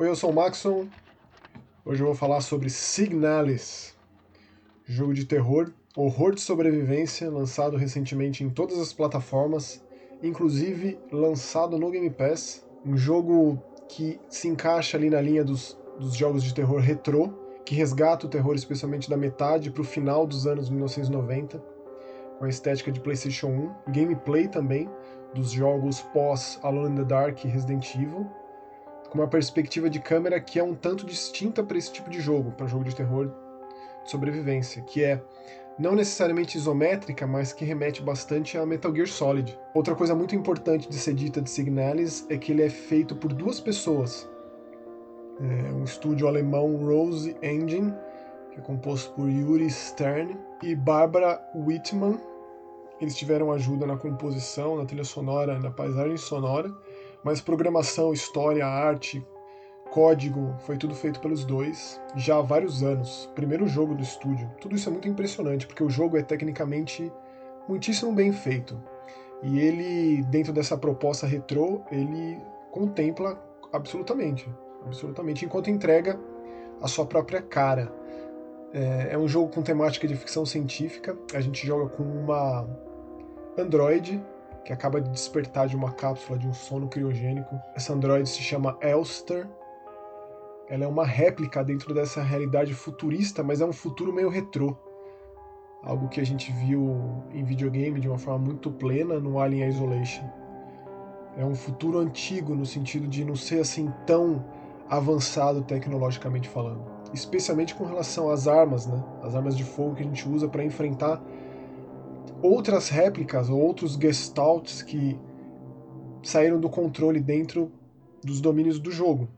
Oi, eu sou o Maxon. Hoje eu vou falar sobre Signalis, jogo de terror, horror de sobrevivência, lançado recentemente em todas as plataformas, inclusive lançado no Game Pass. Um jogo que se encaixa ali na linha dos jogos de terror retrô, que resgata o terror especialmente da metade para o final dos anos 1990, com a estética de PlayStation 1, gameplay também dos jogos pós Alone in the Dark e Resident Evil, com uma perspectiva de câmera que é um tanto distinta para esse tipo de jogo, para jogo de terror de sobrevivência, que é não necessariamente isométrica, mas que remete bastante a Metal Gear Solid. Outra coisa muito importante de ser dita de Signalis é que ele é feito por duas pessoas. É um estúdio alemão, Rose Engine, que é composto por Yuri Stern e Barbara Wittmann. Eles tiveram ajuda na composição, na trilha sonora, na paisagem sonora, mas programação, história, arte, código, foi tudo feito pelos dois, já há vários anos. Primeiro jogo do estúdio. Tudo isso é muito impressionante, porque o jogo é tecnicamente muitíssimo bem feito. E ele, dentro dessa proposta retrô, ele contempla absolutamente, enquanto entrega a sua própria cara. É um jogo com temática de ficção científica. A gente joga com uma androide que acaba de despertar de uma cápsula de um sono criogênico. Essa androide se chama Elster. Ela é uma réplica dentro dessa realidade futurista, mas é um futuro meio retrô. Algo que a gente viu em videogame de uma forma muito plena no Alien Isolation. É um futuro antigo no sentido de não ser assim tão avançado tecnologicamente falando. Especialmente com relação às armas, né? As armas de fogo que a gente usa para enfrentar outras réplicas ou outros gestalts que saíram do controle dentro dos domínios do jogo.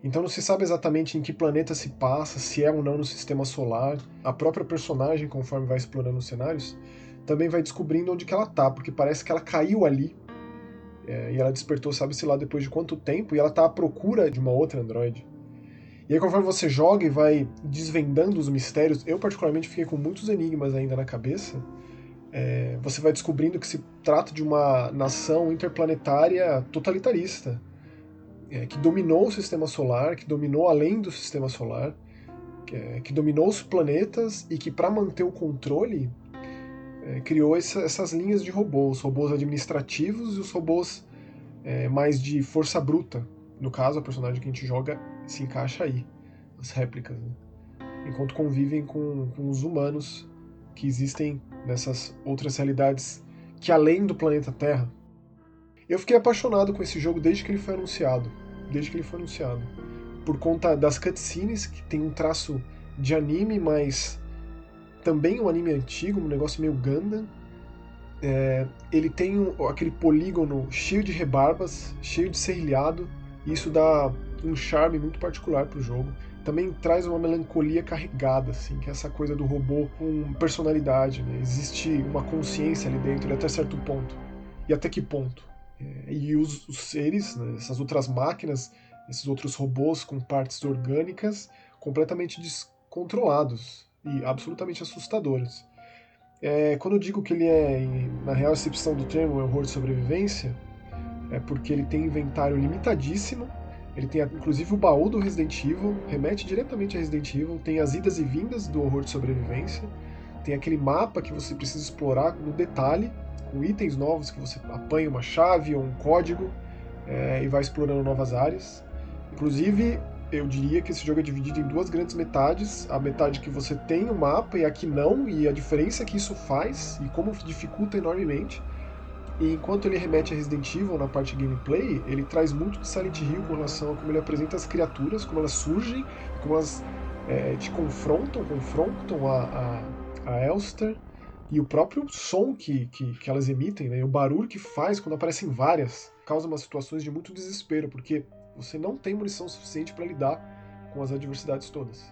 Então não se sabe exatamente em que planeta se passa, se é ou não no sistema solar. A própria personagem, conforme vai explorando os cenários, também vai descobrindo onde que ela tá, porque parece que ela caiu ali e ela despertou, sabe-se lá depois de quanto tempo, e ela tá à procura de uma outra androide. E aí conforme você joga e vai desvendando os mistérios, eu particularmente fiquei com muitos enigmas ainda na cabeça, você vai descobrindo que se trata de uma nação interplanetária totalitarista, que dominou o sistema solar, que dominou além do sistema solar, que dominou os planetas e que, para manter o controle, criou essas linhas de robôs, os robôs administrativos e os robôs mais de força bruta. No caso, a personagem que a gente joga se encaixa aí, as réplicas, né? Enquanto convivem com os humanos que existem nessas outras realidades que além do planeta Terra. Eu fiquei apaixonado com esse jogo desde que ele foi anunciado. Por conta das cutscenes, que tem um traço de anime, mas também um anime antigo, um negócio meio Gundam. Ele tem aquele polígono cheio de rebarbas, cheio de serrilhado, e isso dá um charme muito particular pro jogo. Também traz uma melancolia carregada, assim, que é essa coisa do robô com personalidade, né? Existe uma consciência ali dentro, até certo ponto. E até que ponto? E os seres, né, essas outras máquinas, esses outros robôs com partes orgânicas completamente descontrolados e absolutamente assustadores. Quando eu digo que ele na real acepção do termo, é horror de sobrevivência, é porque ele tem inventário limitadíssimo, ele tem inclusive o baú do Resident Evil, remete diretamente a Resident Evil, tem as idas e vindas do horror de sobrevivência, tem aquele mapa que você precisa explorar no detalhe, com itens novos que você apanha uma chave ou um código e vai explorando novas áreas. Inclusive, eu diria que esse jogo é dividido em duas grandes metades, a metade que você tem o mapa e a que não, e a diferença que isso faz e como dificulta enormemente. E enquanto ele remete a Resident Evil na parte gameplay, ele traz muito de Silent Hill com relação a como ele apresenta as criaturas, como elas surgem, como elas te confrontam a Elster, e o próprio som que elas emitem, né, e o barulho que faz quando aparecem várias, causa umas situações de muito desespero, porque você não tem munição suficiente para lidar com as adversidades todas.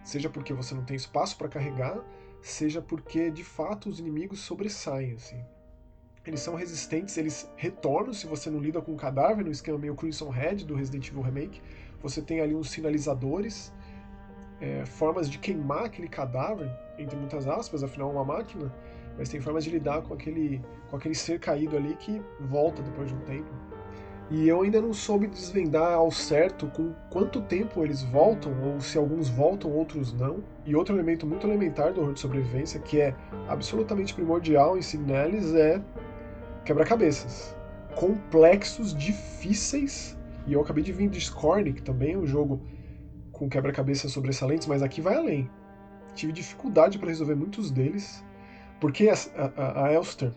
Seja porque você não tem espaço para carregar, seja porque de fato os inimigos sobressaem, assim. Eles são resistentes, eles retornam se você não lida com o cadáver, no esquema meio Crimson Head do Resident Evil Remake. Você tem ali uns sinalizadores, formas de queimar aquele cadáver, entre muitas aspas, afinal é uma máquina, mas tem formas de lidar com aquele ser caído ali que volta depois de um tempo. E eu ainda não soube desvendar ao certo com quanto tempo eles voltam, ou se alguns voltam, outros não. E outro elemento muito elementar do horror de sobrevivência, que é absolutamente primordial em Signalis, é quebra-cabeças. Complexos, difíceis. E eu acabei de vir de Scorn, que também é um jogo com quebra-cabeças sobressalentes, mas aqui vai além. Tive dificuldade para resolver muitos deles, porque a Elster,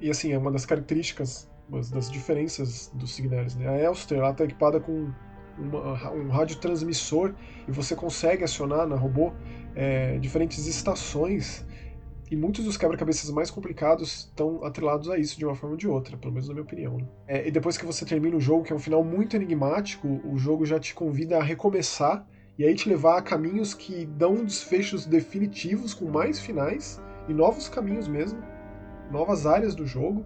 e assim, é uma das características, uma das diferenças dos Signalis, né? A Elster está equipada com um radiotransmissor e você consegue acionar na robô diferentes estações, e muitos dos quebra-cabeças mais complicados estão atrelados a isso de uma forma ou de outra, pelo menos na minha opinião. Né? E depois que você termina o jogo, que é um final muito enigmático, o jogo já te convida a recomeçar e aí te levar a caminhos que dão desfechos definitivos com mais finais e novos caminhos mesmo, novas áreas do jogo.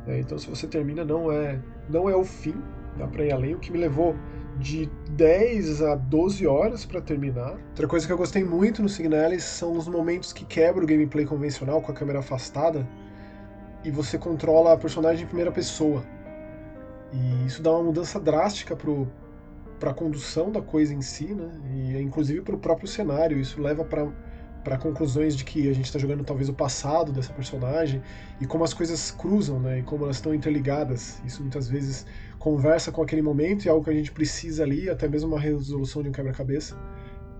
Então, se você termina, não é o fim, dá pra ir além. O que me levou de 10 a 12 horas para terminar. Outra coisa que eu gostei muito no Signalis são os momentos que quebra o gameplay convencional com a câmera afastada e você controla a personagem em primeira pessoa. E isso dá uma mudança drástica para a condução da coisa em si, né? E inclusive para o próprio cenário. Isso leva para conclusões de que a gente está jogando talvez o passado dessa personagem e como as coisas cruzam, né? E como elas estão interligadas. Isso muitas vezes conversa com aquele momento e é algo que a gente precisa ali, até mesmo uma resolução de um quebra-cabeça.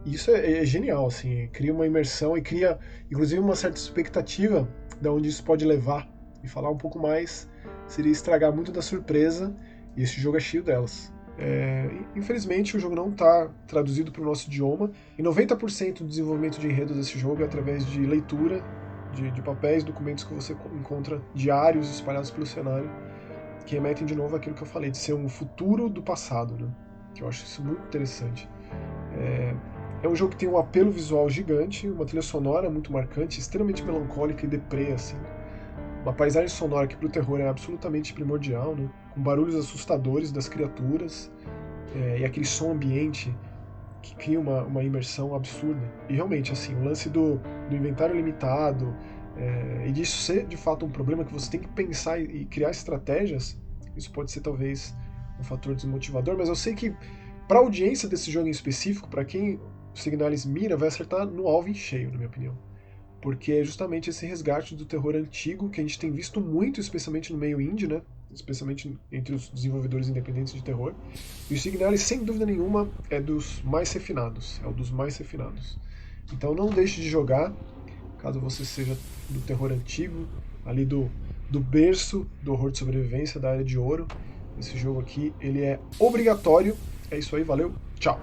E isso é genial, assim, cria uma imersão e cria, inclusive, uma certa expectativa de onde isso pode levar. E falar um pouco mais seria estragar muito da surpresa, e esse jogo é cheio delas. Infelizmente, o jogo não está traduzido para o nosso idioma, e 90% do desenvolvimento de enredo desse jogo é através de leitura de papéis, documentos que você encontra diários espalhados pelo cenário, que remetem de novo àquilo que eu falei, de ser um futuro do passado, né? Que eu acho isso muito interessante. É um jogo que tem um apelo visual gigante, uma trilha sonora muito marcante, extremamente melancólica e deprê, assim. Uma paisagem sonora que pro terror é absolutamente primordial, né? Com barulhos assustadores das criaturas e aquele som ambiente que cria uma imersão absurda. E realmente, assim, o lance do inventário limitado e disso ser de fato um problema que você tem que pensar e criar estratégias, isso pode ser talvez um fator desmotivador, mas eu sei que para a audiência desse jogo em específico, para quem o Signalis mira, vai acertar no alvo em cheio, na minha opinião. Porque é justamente esse resgate do terror antigo que a gente tem visto muito, especialmente no meio indie, né? Especialmente entre os desenvolvedores independentes de terror. E o Signalis, sem dúvida nenhuma, é dos mais refinados. É o dos mais refinados. Então não deixe de jogar, caso você seja do terror antigo, ali do berço do horror de sobrevivência, da Era de Ouro. Esse jogo aqui, ele é obrigatório. É isso aí, valeu, tchau!